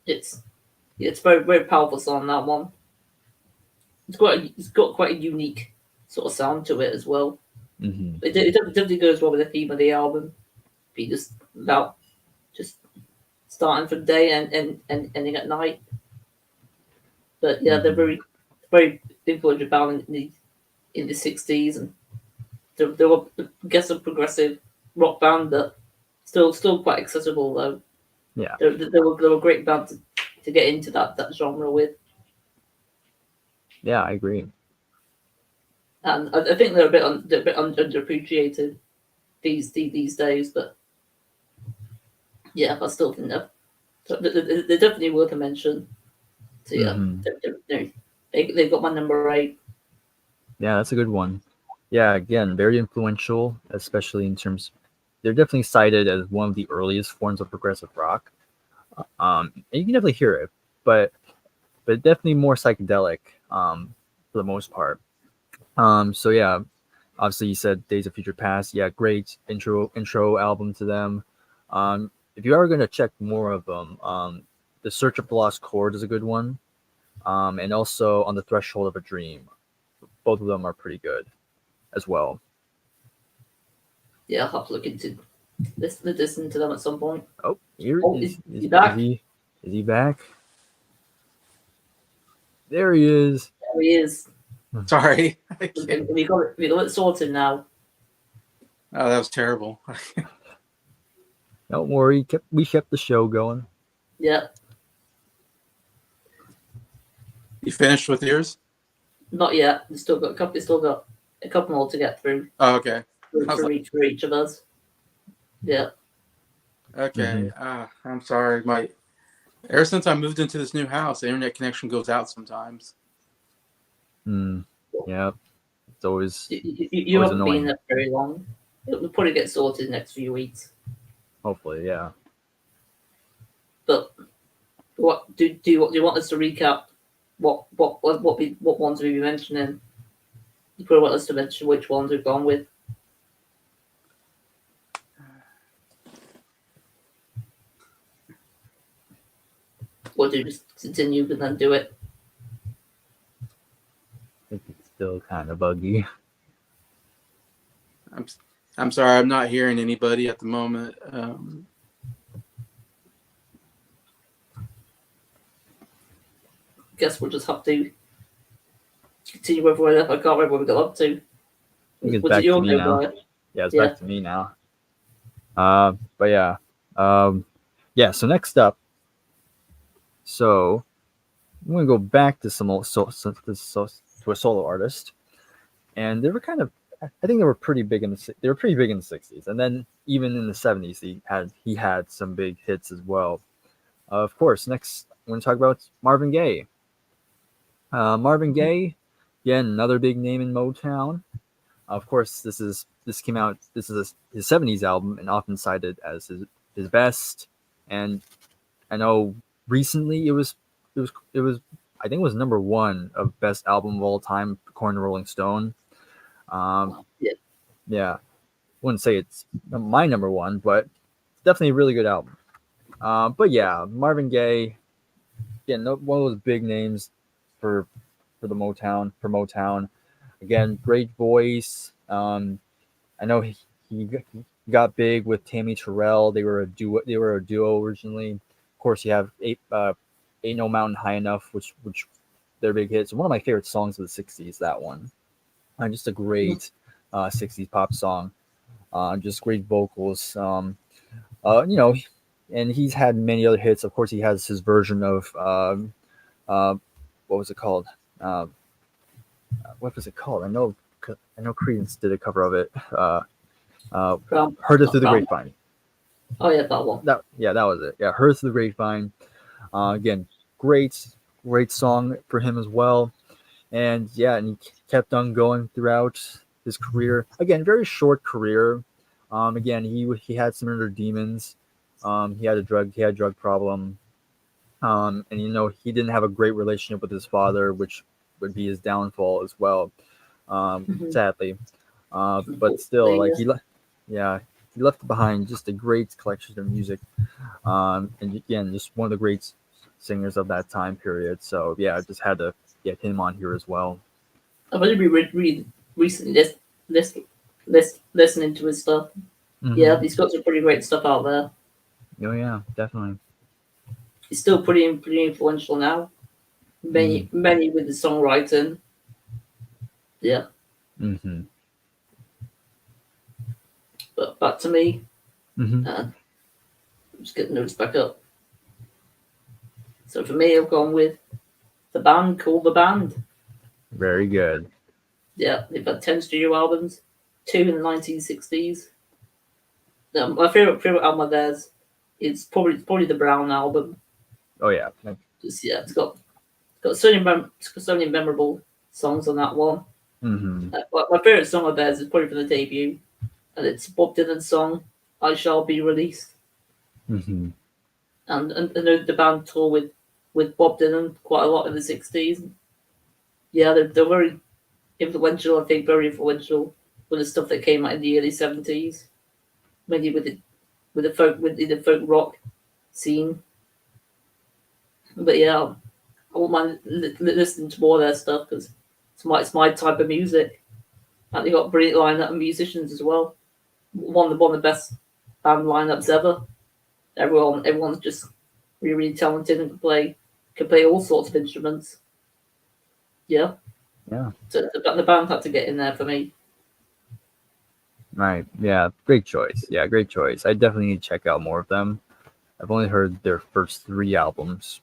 It's very very powerful song, that one. It's got quite a unique sort of sound to it as well. hmm It definitely goes well with the theme of the album. Be just about just starting from day and ending at night. But yeah, they're very influential band in the 60s, and they were, I guess, a progressive rock band that still quite accessible though. Yeah. They were a great band to get into that genre with, yeah. I agree. and I think they're a bit underappreciated these days. But yeah, I still think they're definitely worth a mention. So yeah, Mhm. they've got my number 8. Yeah, that's a good one. Yeah, again, very influential, especially in terms. They're definitely cited as one of the earliest forms of progressive rock. And you can definitely hear it, but definitely more psychedelic for the most part. So yeah, obviously you said Days of Future Past. Yeah, great intro album to them. If you are gonna check more of them, The Search of the Lost Chord is a good one, and also On the Threshold of a Dream. Both of them are pretty good as well. Yeah, I'll have to look into listen to them at some point. Oh, here Oh, is is he back? is he back? There he is. There he is. Sorry. We got it sorted now. Oh, that was terrible. Don't worry, we kept the show going. Yeah, You finished with yours? not yet. We still got a couple more to get through Oh, okay. for each of us. Yeah. Okay. I'm sorry. Ever since I moved into this new house, the internet connection goes out sometimes. Yeah, it's always You always haven't annoying. been there very long. It'll probably get sorted next few weeks. Hopefully, yeah. But what do you want us to recap? What ones we've been mentioning? You probably want us to mention which ones we've gone with. Or do you just continue and then do it? I think it's still kind of buggy. I'm sorry. I'm not hearing anybody at the moment. Guess we'll just have to continue where we're at. I can't remember what we got up to. I think it's Was back it your to me go, now. Brian? Yeah, it's Yeah. back to me now. But yeah. So next up. So I'm gonna go back to to a solo artist, and they were kind of. I think they were pretty big in the 60s, and then even in the 70s, he had some big hits as well. Of course, next I'm going to talk about Marvin Gaye. Marvin Gaye, again, another big name in Motown. Of course, this came out. This is his '70s album, and often cited as his best. And I know recently it was I think it was number one of best album of all time according to Rolling Stone. Yeah. Yeah, wouldn't say it's my number one, but it's definitely a really good album. But yeah, Marvin Gaye, again, one of those big names for Motown. Again, great voice. I know he got big with Tammy Terrell. They were a duo. They were a duo originally. Of course, you have Ain't No Mountain High Enough, which they're big hits. One of my favorite songs of the '60s. That one, just a great '60s pop song. Just great vocals. And he's had many other hits. Of course, he has his version of what was it called? What was it called? I know Creedence did a cover of it. Heard It Through the Grapevine. Oh yeah, that one. That was it. Yeah, Heard It Through the Grapevine. Again, great song for him as well. And yeah, and he kept on going throughout his career. Again, very short career. Again, he had some inner demons. He had a drug problem. And he didn't have a great relationship with his father, which would be his downfall as well. Sadly. But still, like he left behind just a great collection of music. And again, just one of the great singers of that time period. So yeah, I just had to get him on here as well. I've only been recently listening to his stuff. Mm-hmm. Yeah, he's got some pretty great stuff out there. Oh yeah, definitely. He's still pretty influential now. Many with the songwriting. Yeah. Mm-hmm. But back to me. Mm-hmm. I'm just getting notes back up. So for me, I've gone with the band called The Band. Very good. Yeah, they've had 10 studio albums, 2 in the 1960s. My favorite album of theirs is probably the Brown album. Oh yeah. It's got so many memorable songs on that one. Mm-hmm. My favorite song of theirs is probably from the debut, and it's Bob Dylan's song "I Shall Be Released." Mm-hmm. And the band tour with Bob Dylan quite a lot in the '60s. Yeah, they're very influential. I think very influential with the stuff that came out in the early '70s, mainly with the folk rock scene. But yeah, I won't mind listening to more of their stuff because it's my type of music. And they got a brilliant lineup of musicians as well. One of the best band lineups ever. Everyone's just really talented and can play all sorts of instruments. Yeah. Yeah. So the band had to get in there for me. Right. Yeah. Great choice. Yeah. Great choice. I definitely need to check out more of them. I've only heard their first 3 albums.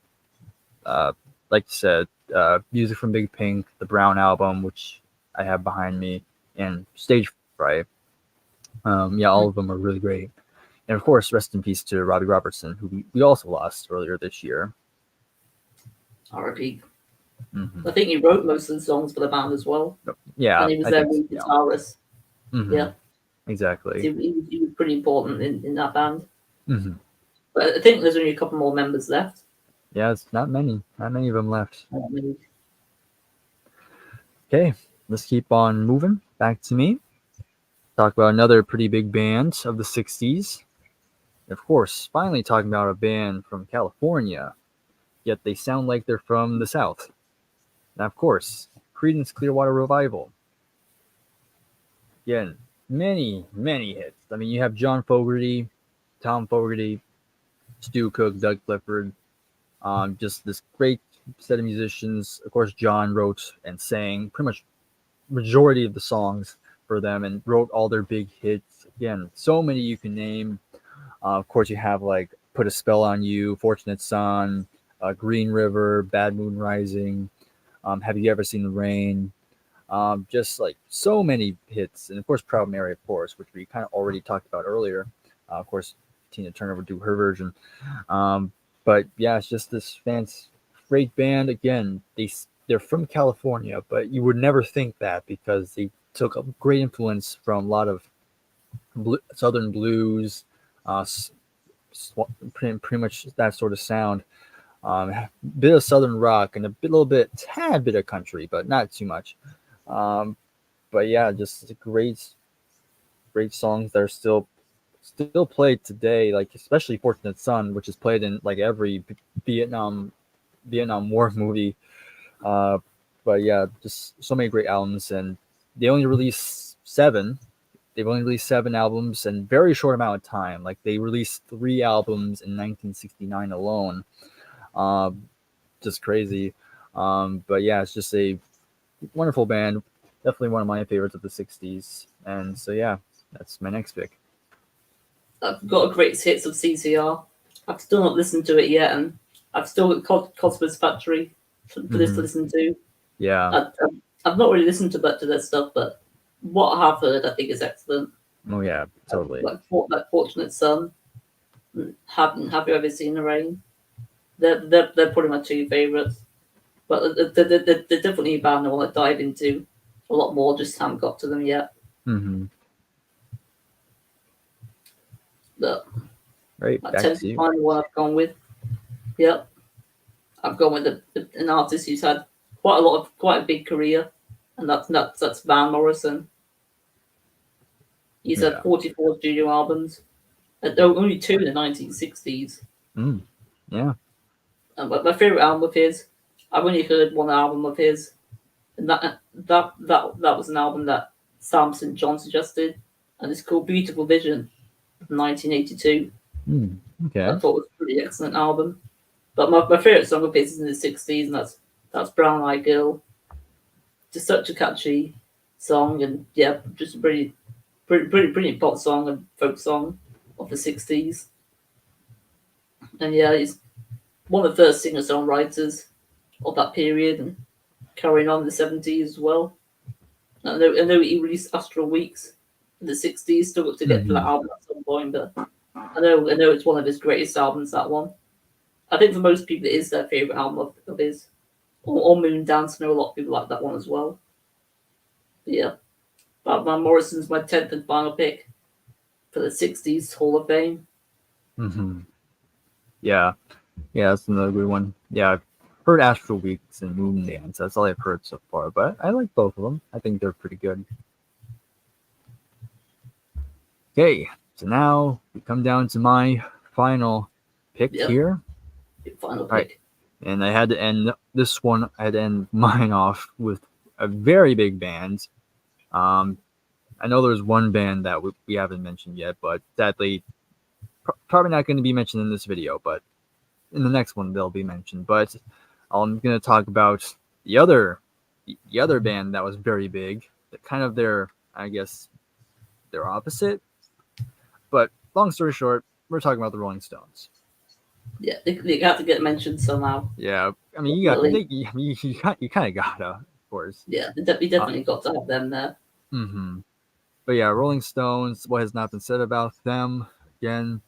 Like you said, Music from Big Pink, the Brown album, which I have behind me, and Stage Fright. All of them are really great. And of course, rest in peace to Robbie Robertson, who we also lost earlier this year. R.I.P. Mm-hmm. I think he wrote most of the songs for the band as well. Yeah. And he was their lead guitarist. Mm-hmm. Yeah. Exactly. He was pretty important in that band. Mm-hmm. But I think there's only a couple more members left. Yeah, it's not many of them left. Not many. Okay, let's keep on moving. Back to me. Talk about another pretty big band of the 60s. Of course, finally talking about a band from California, yet they sound like they're from the South. Now, of course, Creedence Clearwater Revival. Again, many hits. I mean, you have John Fogerty, Tom Fogerty, Stu Cook, Doug Clifford. Just this great set of musicians. Of course, John wrote and sang pretty much majority of the songs for them and wrote all their big hits. Again, so many you can name. Of course, you have like Put a Spell on You, Fortunate Son, Green River, Bad Moon Rising, Have You Ever Seen the Rain? Just like so many hits. And of course, Proud Mary, of course, which we kind of already talked about earlier. Of course, Tina Turner would do her version. But yeah, it's just this great band. Again, they they're from California, but you would never think that because they took a great influence from a lot of Southern blues, pretty much that sort of sound. Bit of Southern rock and tad bit of country, but not too much. But yeah, just great songs that are still played today, like especially Fortunate Son, which is played in like every Vietnam War movie. But yeah, just so many great albums, and they only released 7. They've only released 7 albums in very short amount of time. Like they released 3 albums in 1969 alone. Just crazy. But yeah, it's just a wonderful band. Definitely one of my favorites of the 60s. And so yeah, that's my next pick. I've got a great hits of CCR. I've still not listened to it yet, and I've still got Cosmo's Factory for this to listen to. Yeah. I've not really listened to much of their stuff, but what I have heard, I think, is excellent. Oh yeah, totally. Like Fortunate Son, Have You Ever Seen the Rain? They're probably my 2 favorites. But they're definitely a band I want to dive into a lot more. Just haven't got to them yet. Mm-hmm. But right, I back tend to you. to find the one I've gone with. Yep, I've gone with an artist who's had quite a big career, and that's Van Morrison. He's had 44 studio albums, and only 2 in the 1960s. Yeah. But my favorite album of his, I've only heard one album of his, and that was an album that Sam St. John suggested, and it's called Beautiful Vision, 1982. Okay. I thought it was a pretty excellent album. But my favorite song of his is in the 60s, and that's Brown Eyed Girl. Just such a catchy song, and yeah, just a pretty pop song and folk song of the 60s. And yeah, he's one of the first singer-songwriters of that period, and carrying on in the 70s as well. I know he released Astral Weeks in the 60s, still got to get to that album at some point, but I know it's one of his greatest albums, that one. I think for most people it is their favourite album of his. Or Moon Dance, I know a lot of people like that one as well. But yeah, Van Morrison's my 10th and final pick for the 60s Hall of Fame. Yeah, that's another good one. Yeah, I've heard Astral Weeks and Moon Dance. That's all I've heard so far, but I like both of them. I think they're pretty good. Okay, so now we come down to my final pick here. Your final pick. Right. And I had to end this one. I had to end mine off with a very big band. I know there's one band that we haven't mentioned yet, but sadly, probably not going to be mentioned in this video. But in the next one, they'll be mentioned. But I'm going to talk about the other band that was very big. Kind of their opposite. But long story short, we're talking about the Rolling Stones. Yeah, they have to get mentioned somehow. Yeah, I mean, you kind of gotta, of course. Yeah, we definitely got to have them there. But yeah, Rolling Stones. What has not been said about them? Again,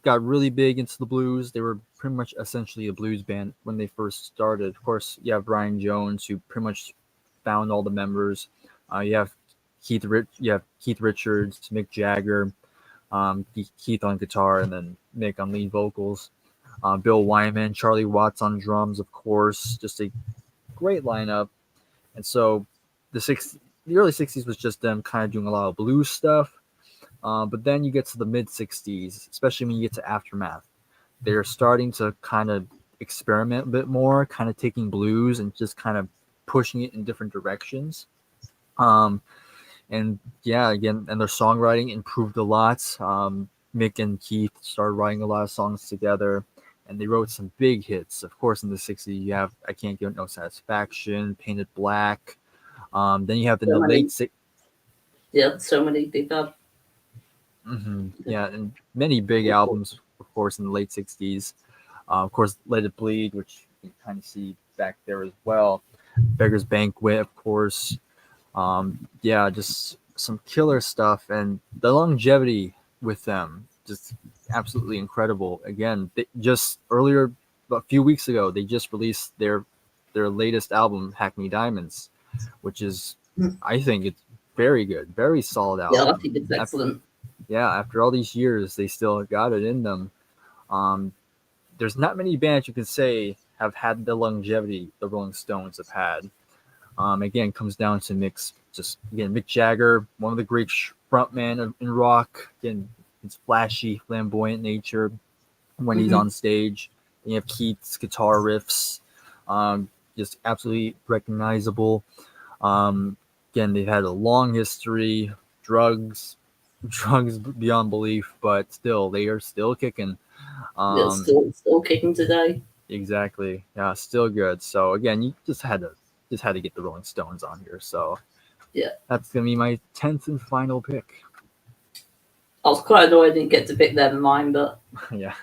got really big into the blues. They were pretty much essentially a blues band when they first started. Of course, you have Brian Jones, who pretty much found all the members. You have Keith Richards, Mick Jagger, Keith on guitar, and then Mick on lead vocals. Bill Wyman, Charlie Watts on drums, of course. Just a great lineup. And so the early 60s was just them kind of doing a lot of blues stuff. But then you get to the mid 60s, especially when you get to Aftermath. They're starting to kind of experiment a bit more, kind of taking blues and just kind of pushing it in different directions. And yeah, again, and their songwriting improved a lot. Mick and Keith started writing a lot of songs together, and they wrote some big hits. Of course, in the 60s, you have I Can't Get No Satisfaction, Painted Black. Then you have in the late 60s. Yeah, so many big albums. Yeah, and many big albums, of course, in the late 60s. Of course, Let It Bleed, which you can kind of see back there as well. Beggar's Banquet, of course. Yeah, just some killer stuff, and the longevity with them, just absolutely incredible. Again, they just a few weeks ago, they just released their their latest album, Hackney Diamonds, which is, I think it's very good, very solid album. Yeah, I think it's excellent. After all these years, they still got it in them. There's not many bands you can say have had the longevity the Rolling Stones have had. Again, comes down to Mick Jagger, one of the great frontmen in rock. Again, his flashy, flamboyant nature when he's on stage. And you have Keith's guitar riffs, just absolutely recognizable. Again, they've had a long history, drugs beyond belief, but still, they are still kicking. They're still kicking today. Exactly. Yeah, still good. So again, you just had to get the Rolling Stones on here. So yeah, that's gonna be my 10th and final pick. I was quite annoyed I didn't get to pick them in mine, but yeah,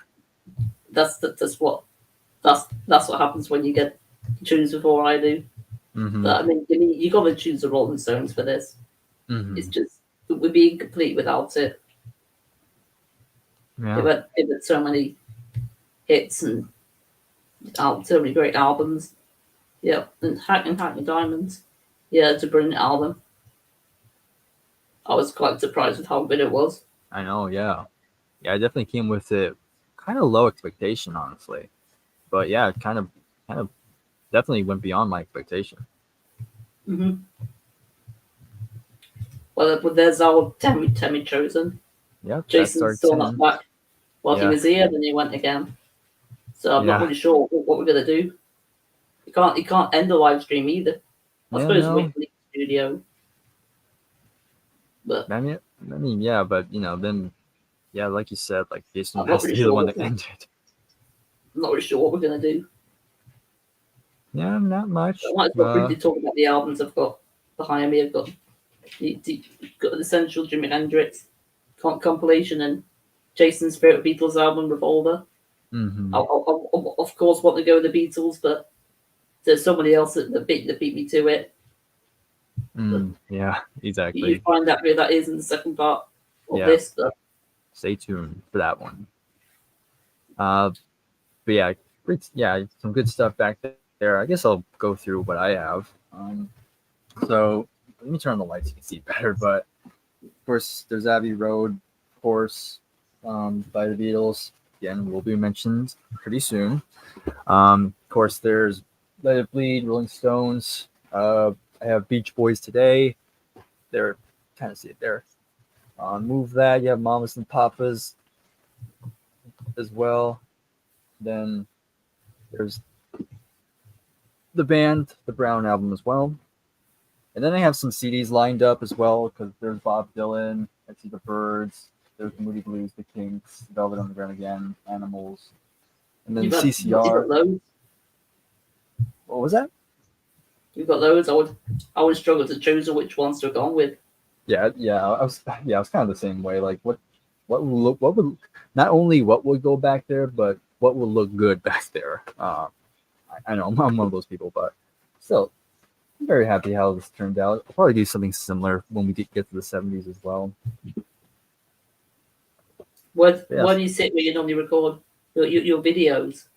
that's what happens when you get to choose before I do. But I mean, you got to choose the Rolling Stones for this. It's just it would be incomplete without it. Yeah. It had so many hits and so many great albums. Yeah, and Hackney Diamonds. Yeah, it's a brilliant album. I was quite surprised with how good it was. I know, yeah. Yeah, I definitely came with it kind of low expectation, honestly. But yeah, it kind of definitely went beyond my expectation. Well, there's our Temmie chosen. Yeah, Jason's still not back. Well, he was here, then he went again. So I'm not really sure what we're gonna do. You can't end the live stream either. I suppose we can leave the studio. But I mean, yeah, but then like you said, like Jason I'm has to really be the sure one that ended. I'm not really sure what we're gonna do. Yeah, not much. I might as well briefly talk about the albums I've got behind me. I've got got an Essential Jimi Hendrix compilation and Jason's favorite Beatles album, Revolver. I'll of course want to go with the Beatles, but there's somebody else that beat me to it. Yeah, exactly. You find out who that is in the second part of this. But stay tuned for that one. But yeah, some good stuff back there. I guess I'll go through what I have. So let me turn on the lights so you can see better. But of course, there's Abbey Road, of course, by the Beatles. Again, will be mentioned pretty soon. Of course, there's Let It Bleed, Rolling Stones. I have Beach Boys Today. They're kind of see it there. Move That. You have Mamas and Papas as well. Then there's the band, the Brown album as well. And then I have some CDs lined up as well because there's Bob Dylan, I See the Birds, there's the Moody Blues, the Kinks, Velvet Underground again, Animals, and then CCR. You've got loads. What was that? You've got loads. I would struggle to choose which ones to go on with. Yeah. I was kind of the same way. Like what would not only what would go back there, but what would look good back there. I know I'm one of those people, but still, I'm very happy how this turned out. I'll probably do something similar when we get to the 70s as well. Where do you sit when you normally record your videos?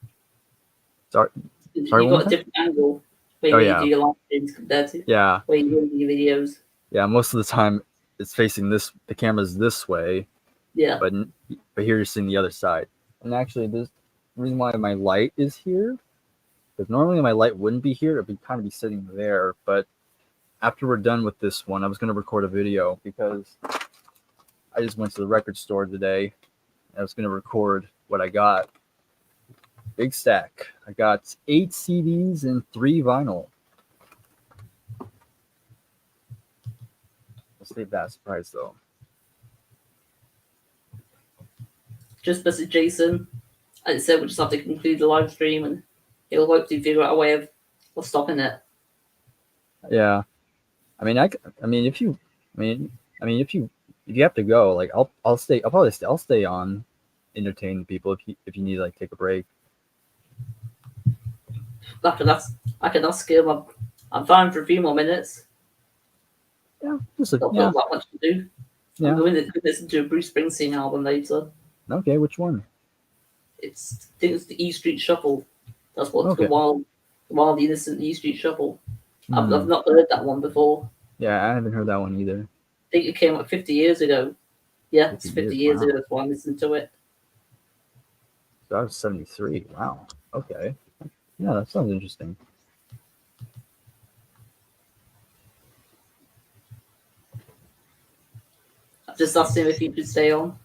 Sorry, you've got a different angle where you do your live streams compared to where you do your videos. Yeah, most of the time it's facing this. The camera's this way. Yeah. But here you're seeing the other side. And actually, the reason why my light is here, because normally my light wouldn't be here. It would kind of be sitting there. But after we're done with this one, I was going to record a video because I just went to the record store today. I was going to record what I got. Big stack. I got 8 CDs and 3 vinyl. I'll save that surprise though. Just message Jason. As I said, we'll just have to conclude the live stream and he'll hopefully figure out a way of stopping it. Yeah. If you have to go, like I'll stay on, entertain people if you need to like take a break. After that, I can ask him. I'm fine for a few more minutes. Yeah, not that much to do. Yeah. I'm going to listen to a Bruce Springsteen album later. Okay, which one? I think it's the E Street Shuffle. That's what the Wild the Innocent E Street Shuffle. I've Hmm. not heard that one before. Yeah, I haven't heard that one either. I think it came out 50 years ago. Yeah, it's 50 50 years, years wow. ago that's why I listened to it. So I was 73. Wow. Okay. Yeah, that sounds interesting. I just asked him if he could stay on.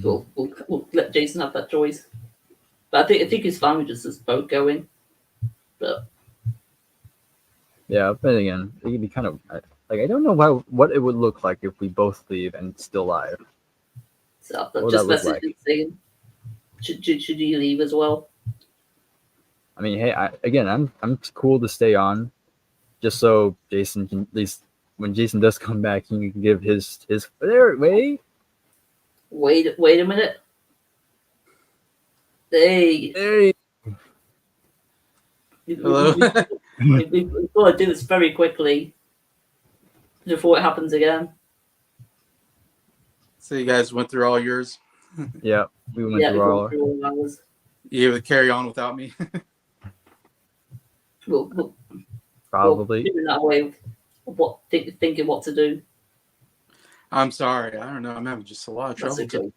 We'll let Jason have that choice. But I think his family just is both going. But Yeah, but again, it'd be kind of like I don't know what it would look like if we both leave and still live. so What I've would just that look messaged like? him saying, should you leave as well? I mean, hey, I'm cool to stay on, just so Jason can at least when Jason does come back, he can give his there. Wait a minute. Hey, Hey. Hello. we've got to do this very quickly before it happens again. So you guys went through all yours. Yeah, we went Yeah, through we've all. gone through all of ours. You able to carry on without me? We'll Probably. do it that way. Thinking what to do. I'm sorry. I don't know. I'm having just a lot of That's trouble. okay.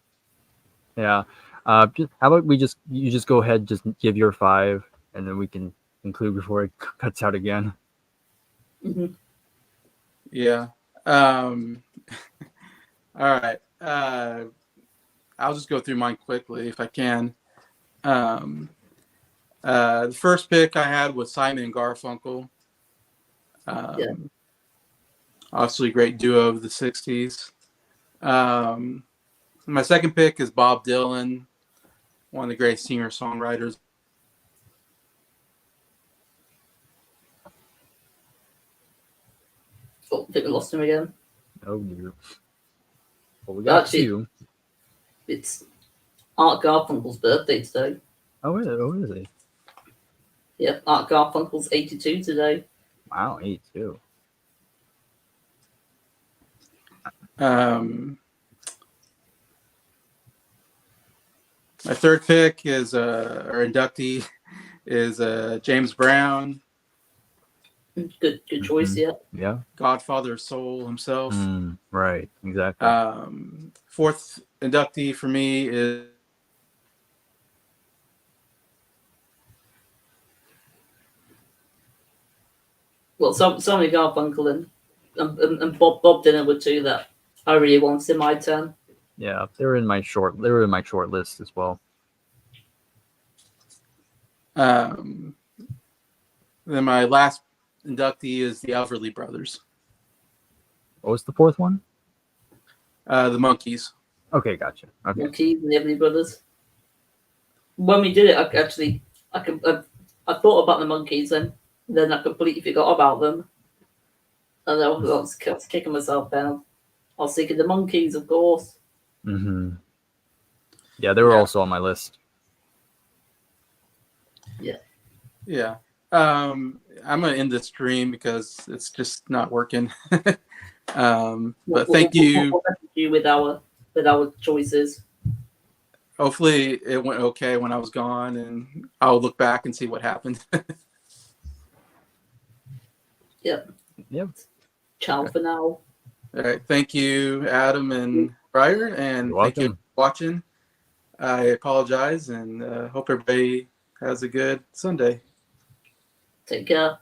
Yeah. How about you just go ahead, just give your 5, and then we can conclude before it cuts out again. Mm-hmm. Yeah. All right. I'll just go through mine quickly if I can. The first pick I had was Simon and Garfunkel. Yeah. Obviously, great duo of the 60s. My second pick is Bob Dylan, one of the great singer-songwriters. Oh, I think we lost him again. Oh dear. Well, we got Actually, 2. it's Art Garfunkel's birthday today. Oh, is it? Yep, Art Garfunkel's 82 today. Wow, 82. My third pick is or inductee is James Brown, Good choice, yeah. Yeah. Godfather of Soul himself. Right. Exactly. Fourth inductee for me is Well, so many Garfunkel and Bob Dylan were two that I really wanted in my turn. Yeah, they were in my short list as well. then my last inductee is the Everly Brothers, What was the 4th one? the Monkees. Okay, gotcha. Okay. Monkeys and the Everly Brothers. When we did it, I thought about the Monkeys and then I completely forgot about them. And I was kicking myself down. I was thinking the Monkeys, of course. Mm-hmm. Yeah, they were also on my list. Yeah. I'm gonna end this stream because it's just not working. But thank you. What message you with our choices? Hopefully it went okay when I was gone, and I'll look back and see what happened. Yep. Yep. Ciao for now. All right. Thank you, Adam and Bryer, and You're thank you welcome. for watching. I apologize, and hope everybody has a good Sunday. Take care.